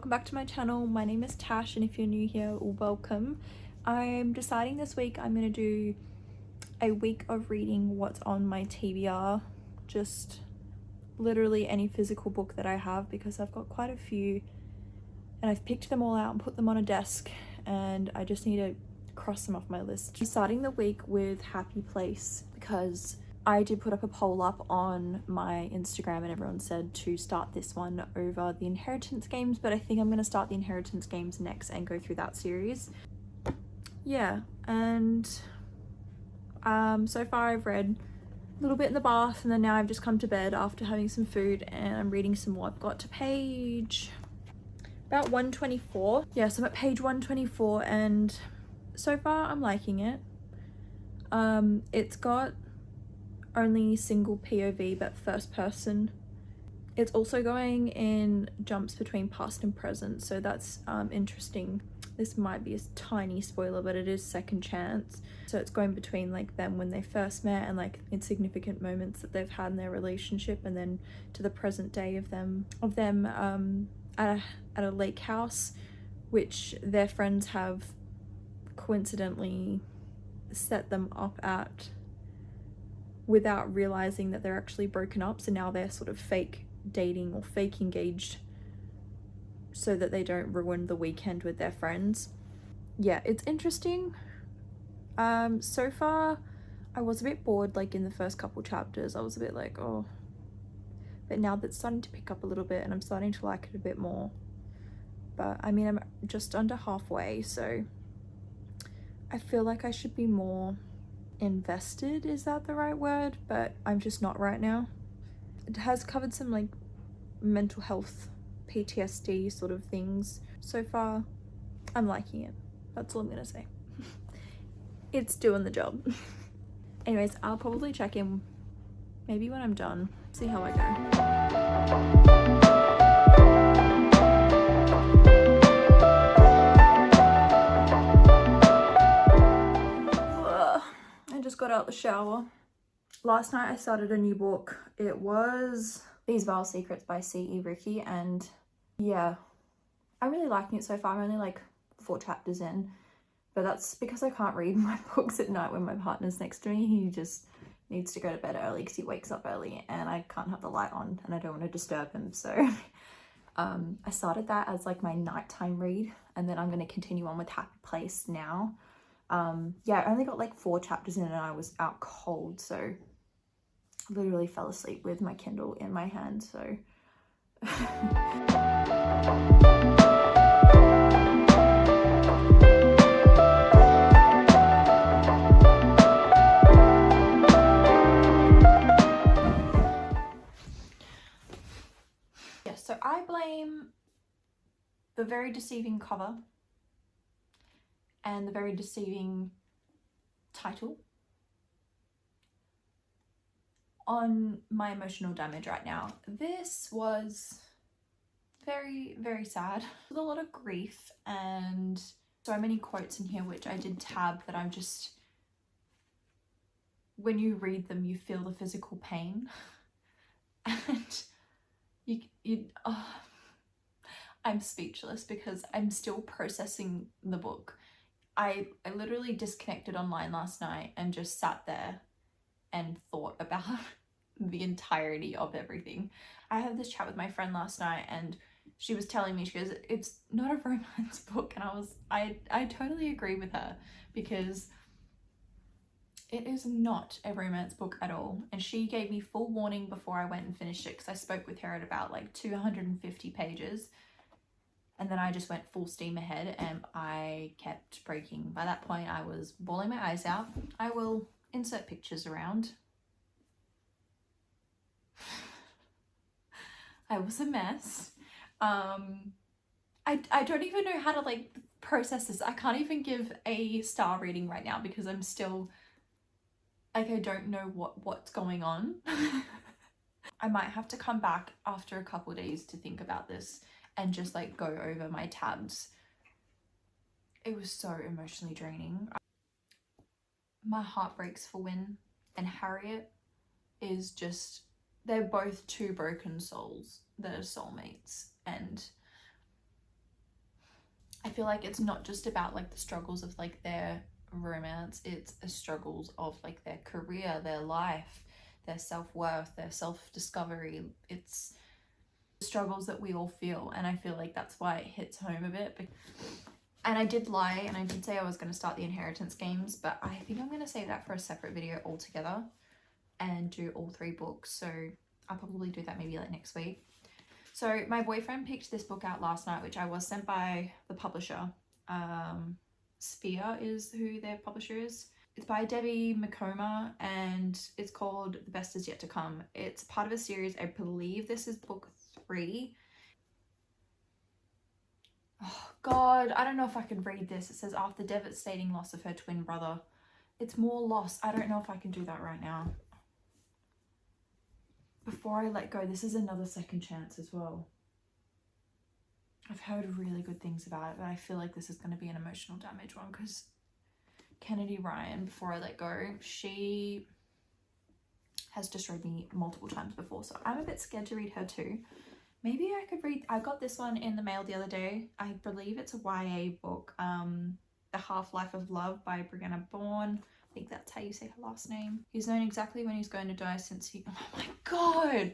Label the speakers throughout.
Speaker 1: welcome back to my channel. My name is Tash, and if you're new here, welcome. I'm deciding this week I'm going to do a week of reading what's on my TBR, just literally any physical book that I have, because I've got quite a few and I've picked them all out and put them on a desk and I just need to cross them off my list. I'm starting the week with Happy Place because I did put up a poll up on my Instagram and everyone said to start this one over the Inheritance Games, but I think I'm going to start the Inheritance Games next and go through that series. Yeah, and so far I've read a little bit in the bath and then now I've just come to bed after having some food and I'm reading some more. I've got to page about 124. Yes, I'm at page 124 and so far I'm liking it. It's got only single POV but first person. It's also going in jumps between past and present, so that's interesting. This might be a tiny spoiler, but it is second chance, so it's going between like them when they first met and like insignificant moments that they've had in their relationship, and then to the present day of them at a lake house which their friends have coincidentally set them up at without realizing that they're actually broken up, so now they're sort of fake dating or fake engaged so that they don't ruin the weekend with their friends. Yeah, it's interesting. So far I was a bit bored, like in the first couple chapters I was a bit like, oh, but now that's starting to pick up a little bit and I'm starting to like it a bit more. But I mean, I'm just under halfway, so I feel like I should be more invested, is that the right word? But I'm just not right now. It has covered some like mental health, PTSD sort of things. So far I'm liking it, that's all I'm gonna say. It's doing the job. Anyways, I'll probably check in maybe when I'm done, see how I go. I just got out the shower. Last night I started a new book. It was These Vile Secrets by C.E. Ricky, and yeah, I'm really liking it so far. I'm only like 4 chapters in, but that's because I can't read my books at night when my partner's next to me. He just needs to go to bed early because he wakes up early and I can't have the light on and I don't want to disturb him, so I started that as like my nighttime read, and then I'm going to continue on with Happy Place now. Yeah, I only got like 4 chapters in and I was out cold, so I literally fell asleep with my Kindle in my hand, so yeah, so I blame the very deceiving cover and the very deceiving title on my emotional damage right now. This was very, very sad with a lot of grief and so many quotes in here which I did tab that I'm just, when you read them you feel the physical pain and I'm speechless because I'm still processing the book. I literally disconnected online last night and just sat there and thought about the entirety of everything. I had this chat with my friend last night and she was telling me, she goes, it's not a romance book, and I totally agree with her because it is not a romance book at all, and she gave me full warning before I went and finished it because I spoke with her at about like 250 pages. And then I just went full steam ahead and I kept breaking. By that point, I was bawling my eyes out. I will insert pictures around. I was a mess. I don't even know how to like process this. I can't even give a star rating right now because I'm still like, I don't know what's going on. I might have to come back after a couple days to think about this and just like go over my tabs. It was so emotionally draining. My heart breaks for Win and Harriet is just, they're both two broken souls that are soulmates, and I feel like it's not just about like the struggles of like their romance, it's the struggles of like their career, their life, their self-worth, their self-discovery. It's struggles that we all feel, and I feel like that's why it hits home a bit. And I did lie and I did say I was going to start the Inheritance games, but I think I'm going to save that for a separate video altogether and do all 3 books. So I'll probably do that maybe like next week. So my boyfriend picked this book out last night, which I was sent by the publisher. Sphere is who their publisher is. It's by Debbie Macoma and it's called The Best Is Yet to Come. It's part of a series. I believe this is book 3. Oh God, I don't know if I can read this. It says, after devastating loss of her twin brother. It's more loss. I don't know if I can do that right now. Before I let go, this is another second chance as well. I've heard really good things about it, but I feel like this is going to be an emotional damage one because Kennedy Ryan, Before I Let Go, she has destroyed me multiple times before, so I'm a bit scared to read her too. Maybe I could read, I got this one in the mail the other day. I believe it's a YA book, The Half-Life of Love by Brianna Bourne. I think that's how you say her last name. He's known exactly when he's going to die since he, oh my God.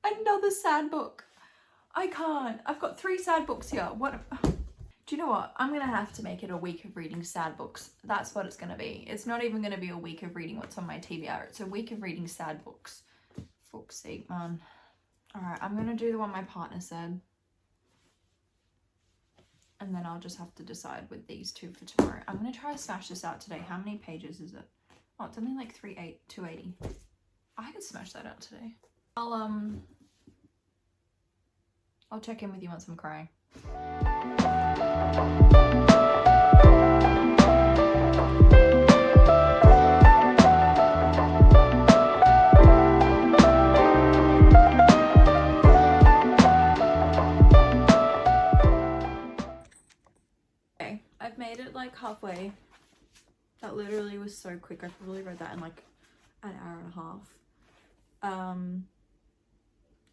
Speaker 1: Another sad book. I can't. I've got 3 sad books here. What? Do you know what? I'm going to have to make it a week of reading sad books. That's what it's going to be. It's not even going to be a week of reading what's on my TBR. It's a week of reading sad books. Fuck's sake, man. Alright, I'm going to do the one my partner said. And then I'll just have to decide with these 2 for tomorrow. I'm going to try to smash this out today. How many pages is it? Oh, it's only like 280. I could smash that out today. I'll check in with you once I'm crying. Okay, I've made it like halfway. That literally was so quick. I probably read that in like an hour and a half.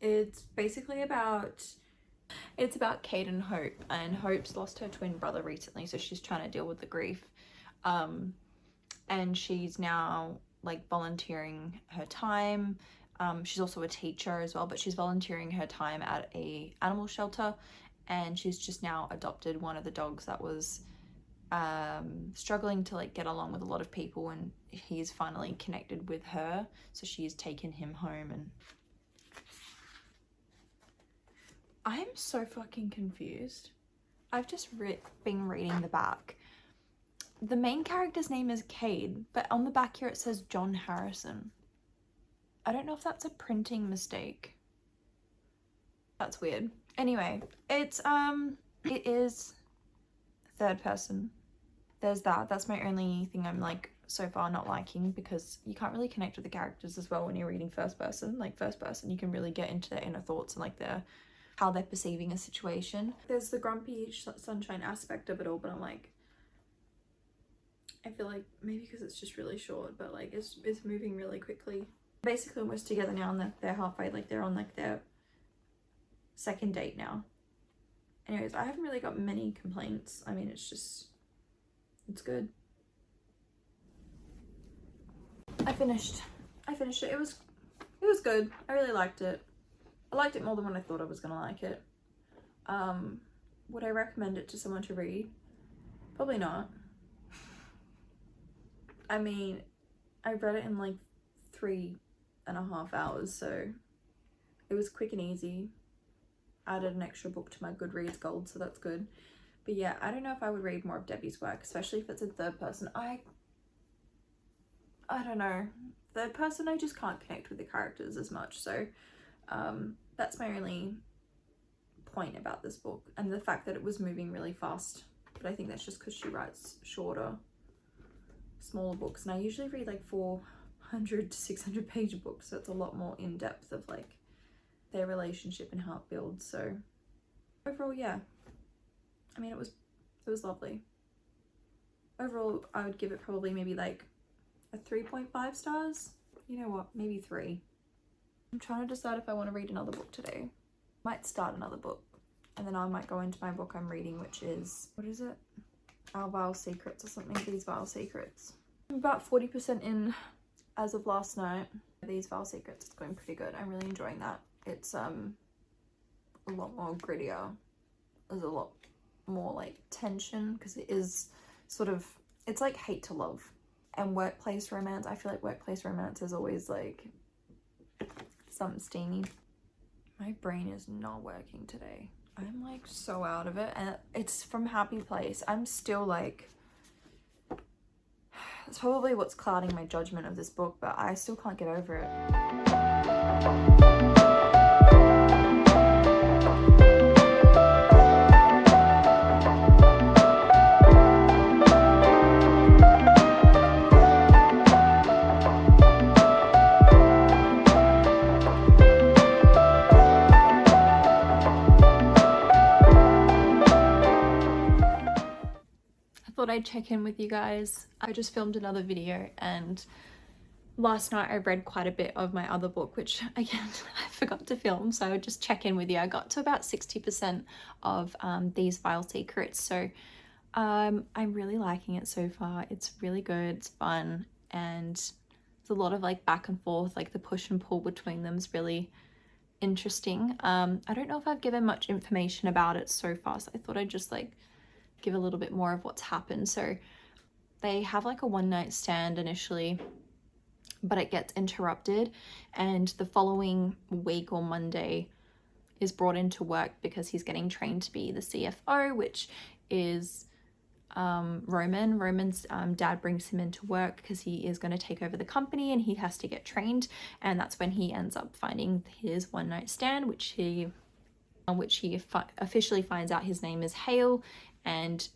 Speaker 1: It's basically about Kate and Hope, and Hope's lost her twin brother recently, so she's trying to deal with the grief. And she's now like volunteering her time. She's also a teacher as well, but she's volunteering her time at a animal shelter, and she's just now adopted one of the dogs that was struggling to like get along with a lot of people, and he's finally connected with her, so she's taken him home. And I'm so fucking confused. I've just been reading the back. The main character's name is Cade, but on the back here it says John Harrison. I don't know if that's a printing mistake. That's weird. Anyway, it is 3rd person. There's that. That's my only thing I'm like so far not liking, because you can't really connect with the characters as well when you're reading 1st person. Like 1st person, you can really get into their inner thoughts and like how they're perceiving a situation. There's the grumpy sunshine aspect of it all, but I'm like, I feel like maybe because it's just really short, but like it's moving really quickly. Basically almost together now, and they're halfway, like they're on like their 2nd date now. Anyways, I haven't really got many complaints. I mean, it's good. I finished it. It was good. I really liked it. I liked it more than when I thought I was gonna like it. Would I recommend it to someone to read? Probably not. I mean, I read it in like 3.5 hours, so it was quick and easy. Added an extra book to my Goodreads Gold, so that's good. But yeah, I don't know if I would read more of Debbie's work, especially if it's in 3rd person. I don't know. 3rd person, I just can't connect with the characters as much, so that's my only point about this book, and the fact that it was moving really fast. But I think that's just because she writes shorter, smaller books, and I usually read like 400 to 600 page books, so it's a lot more in depth of like their relationship and how it builds. So overall, yeah, I mean, it was lovely. Overall, I would give it probably maybe like a 3.5 stars. You know what, maybe 3. I'm trying to decide if I want to read another book today. Might start another book. and then I might go into my book I'm reading, which is, what is it? Our Vile Secrets or something. These Vile Secrets. I'm about 40% in as of last night. These Vile Secrets is going pretty good. I'm really enjoying that. It's a lot more grittier. There's a lot more like tension because it is sort of, it's like hate to love. And workplace romance, I feel like workplace romance is always like something steamy. My brain is not working today. I'm like so out of it, and it's from Happy Place. I'm still like, it's probably what's clouding my judgment of this book, but I still can't get over it. I'd check in with you guys. I just filmed another video, and last night I read quite a bit of my other book, which again I forgot to film, so I would just check in with you. I got to about 60% of These Vile Secrets, so I'm really liking it so far. It's really good, it's fun, and there's a lot of like back and forth, like the push and pull between them is really interesting. I don't know if I've given much information about it so far, so I thought I'd just like give a little bit more of what's happened. So they have like a one-night stand initially, but it gets interrupted, and the following week or Monday is brought into work because he's getting trained to be the CFO, which is Roman. Roman's dad brings him into work because he is going to take over the company and he has to get trained, and that's when he ends up finding his one-night stand, which he officially finds out his name is Hale, and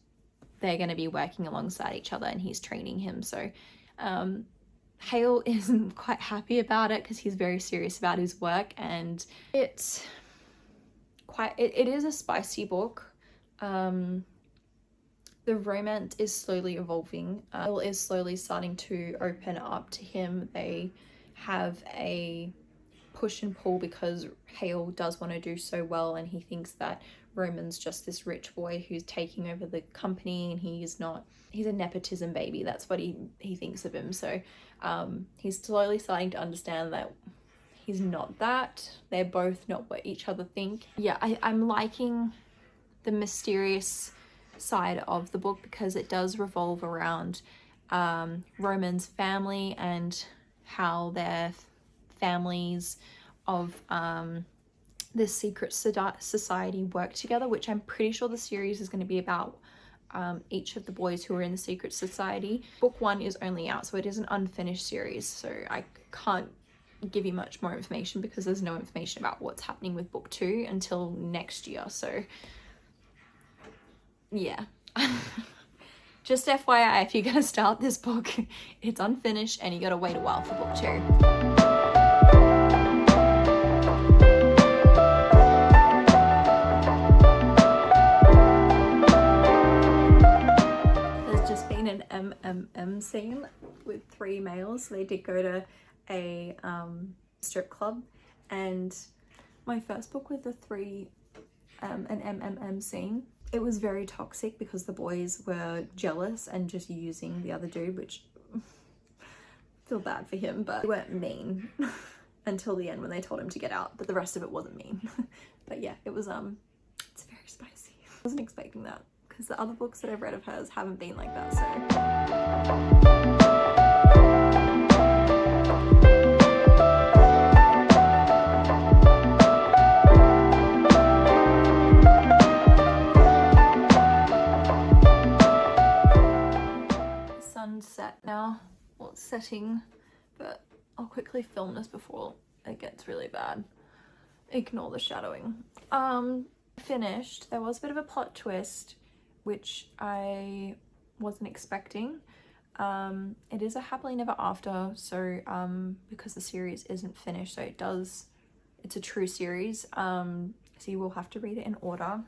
Speaker 1: they're going to be working alongside each other and he's training him. So Hale isn't quite happy about it because he's very serious about his work, and it's quite, it is a spicy book. The romance is slowly evolving. Hale is slowly starting to open up to him. They have a push and pull because Hale does want to do so well, and he thinks that Roman's just this rich boy who's taking over the company, and he's not. He's a nepotism baby. That's what he thinks of him. So he's slowly starting to understand that he's not that. They're both not what each other think. Yeah, I'm liking the mysterious side of the book because it does revolve around Roman's family and how their families of this secret society work together, which I'm pretty sure the series is going to be about each of the boys who are in the secret society. Book 1 is only out, so it is an unfinished series, so I can't give you much more information because there's no information about what's happening with book 2 until next year. So yeah. Just FYI, if you're gonna start this book, it's unfinished and you gotta wait a while for book 2. An MMM scene with 3 males. They did go to a strip club, and my first book with the 3 an MMM scene, it was very toxic because the boys were jealous and just using the other dude, which I feel bad for him, but they weren't mean until the end when they told him to get out, but the rest of it wasn't mean. But yeah, it was it's very spicy. I wasn't expecting that, because the other books that I've read of hers haven't been like that, so. The sun's set now. Well, it's setting, but I'll quickly film this before it gets really bad. Ignore the shadowing. Finished. There was a bit of a plot twist, which I wasn't expecting. It is a happily never after, so because the series isn't finished, so it's a true series, so you will have to read it in order.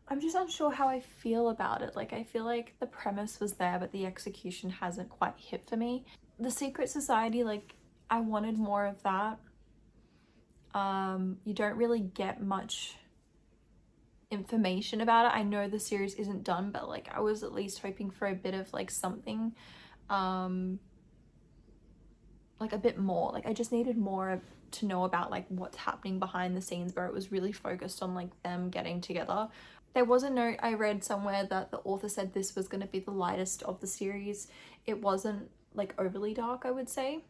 Speaker 1: I'm just unsure how I feel about it. Like, I feel like the premise was there, but the execution hasn't quite hit for me. The Secret Society, like, I wanted more of that. You don't really get much information about it. I know the series isn't done, but like I was at least hoping for a bit of like something, like a bit more. Like I just needed more to know about like what's happening behind the scenes, where it was really focused on like them getting together. There was a note I read somewhere that the author said this was going to be the lightest of the series. It wasn't like overly dark, I would say.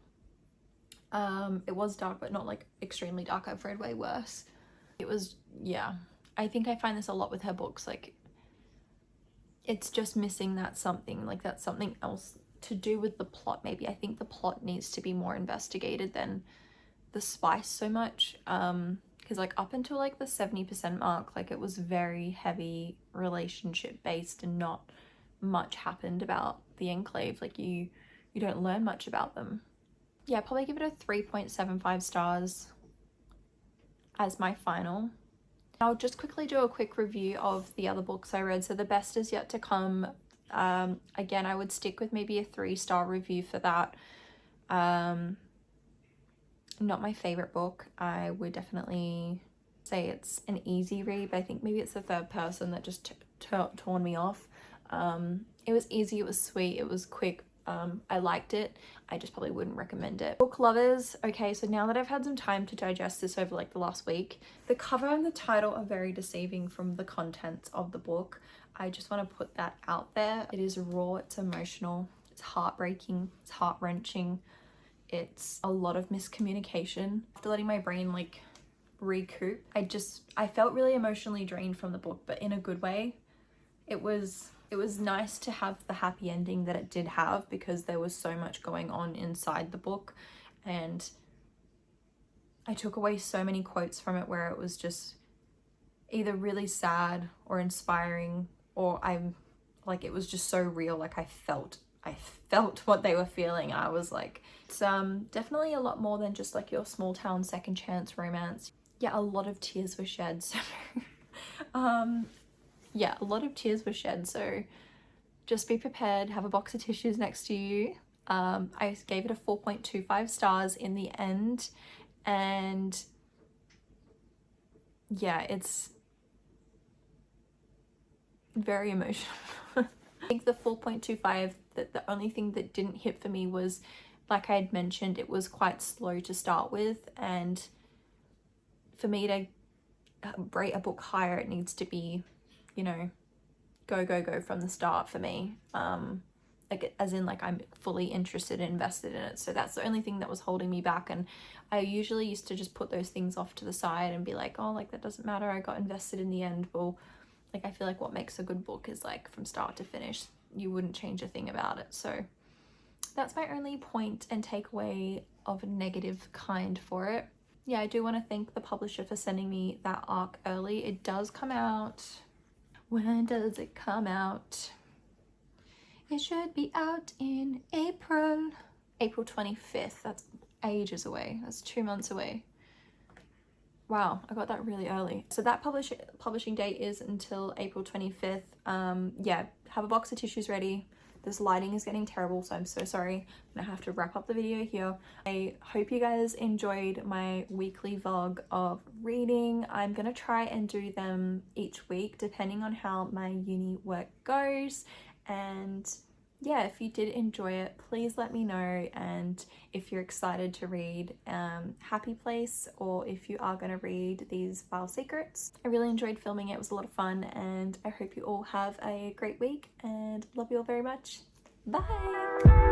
Speaker 1: It was dark, but not like extremely dark. I've read way worse. It was, yeah. I think I find this a lot with her books. Like, it's just missing that something, like that's something else to do with the plot maybe. I think the plot needs to be more investigated than the spice so much. Because like up until like the 70% mark, like it was very heavy relationship based and not much happened about the Enclave. Like you don't learn much about them. Yeah, probably give it a 3.75 stars as my final. I'll just quickly do a quick review of the other books I read. So The Best Is Yet to Come. Again, I would stick with maybe a 3-star review for that. Not my favorite book. I would definitely say it's an easy read, but I think maybe it's the third person that just torn me off. It was easy, it was sweet, it was quick. I liked it. I just probably wouldn't recommend it. Book lovers, okay, so now that I've had some time to digest this over like the last week, the cover and the title are very deceiving from the contents of the book. I just want to put that out there. It is raw, it's emotional, it's heartbreaking, it's heart-wrenching, it's a lot of miscommunication. After letting my brain like recoup, I felt really emotionally drained from the book, but in a good way. It was nice to have the happy ending that it did have, because there was so much going on inside the book, and I took away so many quotes from it where it was just either really sad or inspiring, or it was just so real. Like I felt what they were feeling. I was like, it's definitely a lot more than just like your small town second chance romance. Yeah, a lot of tears were shed. So yeah, a lot of tears were shed, so just be prepared, have a box of tissues next to you. I gave it a 4.25 stars in the end, and yeah, it's very emotional. I think the 4.25, that the only thing that didn't hit for me was, like I had mentioned, it was quite slow to start with, and for me to rate a book higher, it needs to be, you know, go from the start for me. Like as in like I'm fully interested and invested in it. So that's the only thing that was holding me back, and I usually used to just put those things off to the side and be like, oh, like that doesn't matter, I got invested in the end. Well, like I feel like what makes a good book is like from start to finish, you wouldn't change a thing about it. So that's my only point and takeaway of a negative kind for it. Yeah, I do want to thank the publisher for sending me that arc early. It does come out, when does it come out? It should be out in April 25th. That's ages away. That's 2 months away. Wow, I got that really early. So that publishing date is until April 25th. Yeah, have a box of tissues ready. This lighting is getting terrible, so I'm so sorry. I'm gonna have to wrap up the video here. I hope you guys enjoyed my weekly vlog of reading. I'm gonna try and do them each week depending on how my uni work goes. And yeah, if you did enjoy it, please let me know. And if you're excited to read Happy Place, or if you are going to read these Vile Secrets. I really enjoyed filming it. It was a lot of fun, and I hope you all have a great week, and love you all very much. Bye!